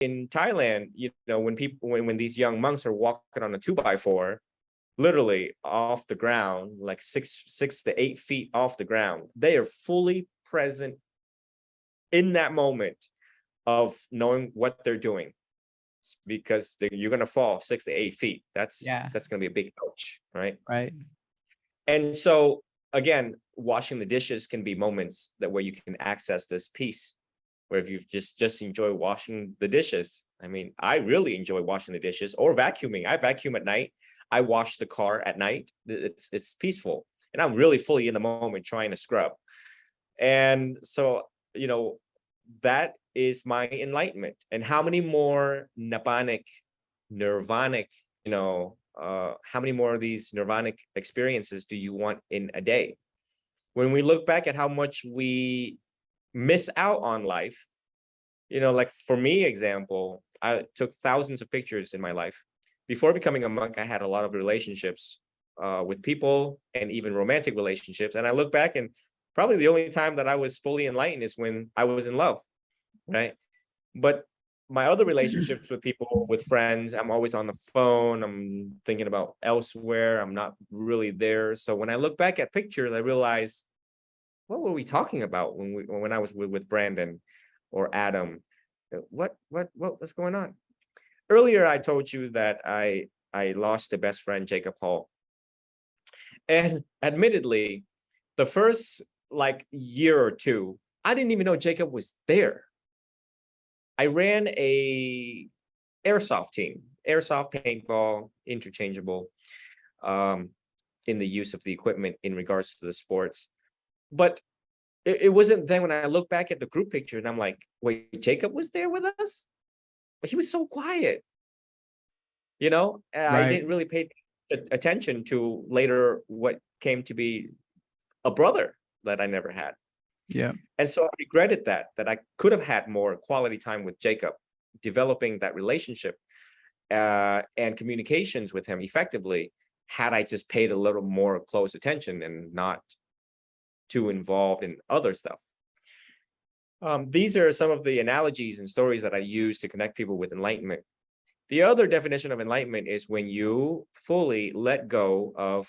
in Thailand, when these young monks are walking on a 2x4, literally off the ground, like 6 to 8 feet off the ground, they are fully present in that moment of knowing what they're doing, because you're gonna fall 6 to 8 feet. That's gonna be a big ouch, right? Right. And so again, washing the dishes can be moments where you can access this peace, where if you just enjoy washing the dishes. I mean, I really enjoy washing the dishes or vacuuming. I vacuum at night. I wash the car at night. It's peaceful, and I'm really fully in the moment trying to scrub. And so, that is my enlightenment. And how many more nirvanic, how many more of these nirvanic experiences do you want in a day? When we look back at how much we miss out on life, like for me, example, I took thousands of pictures in my life. Before becoming a monk, I had a lot of relationships with people and even romantic relationships. And I look back, and probably the only time that I was fully enlightened is when I was in love, right? But my other relationships with people, with friends, I'm always on the phone. I'm thinking about elsewhere. I'm not really there. So when I look back at pictures, I realize, what were we talking about when I was with Brandon or Adam? What was going on? Earlier, I told you that I lost a best friend, Jacob Hall. And admittedly, the first year or two, I didn't even know Jacob was there. I ran a airsoft team, airsoft, paintball, interchangeable, in the use of the equipment in regards to the sports. But it wasn't then when I look back at the group picture and I'm like, wait, Jacob was there with us? But he was so quiet. I didn't really pay attention to later what came to be a brother that I never had. Yeah. And so I regretted that I could have had more quality time with Jacob, developing that relationship and communications with him effectively, had I just paid a little more close attention and not too involved in other stuff. These are some of the analogies and stories that I use to connect people with enlightenment. The other definition of enlightenment is when you fully let go of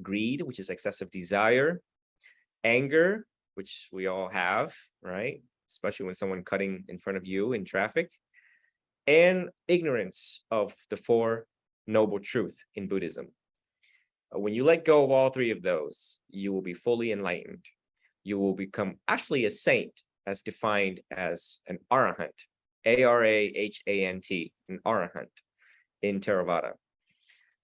greed, which is excessive desire, anger, which we all have, right? Especially when someone cutting in front of you in traffic, and ignorance of the Four Noble Truths in Buddhism. When you let go of all three of those, you will be fully enlightened. You will become actually a saint, as defined as an arahant, arahant, an arahant in Theravada.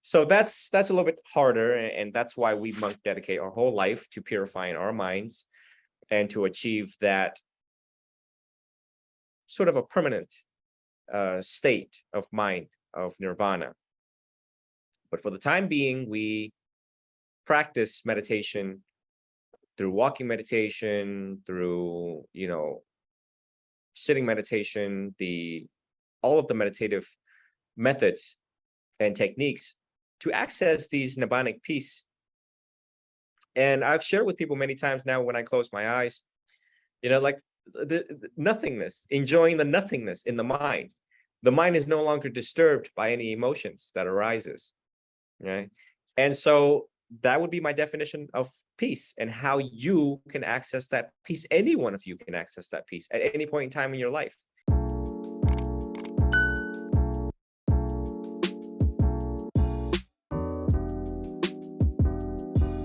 So that's a little bit harder, and that's why we monks dedicate our whole life to purifying our minds and to achieve that sort of a permanent state of mind of nirvana. But for the time being, we practice meditation through walking meditation, through sitting meditation, all of the meditative methods and techniques to access these nibbanic peace. And I've shared with people many times now, when I close my eyes, like the nothingness, enjoying the nothingness in the mind. The mind is no longer disturbed by any emotions that arises, right? And so that would be my definition of peace, and how you can access that peace. Any one of you can access that peace at any point in time in your life.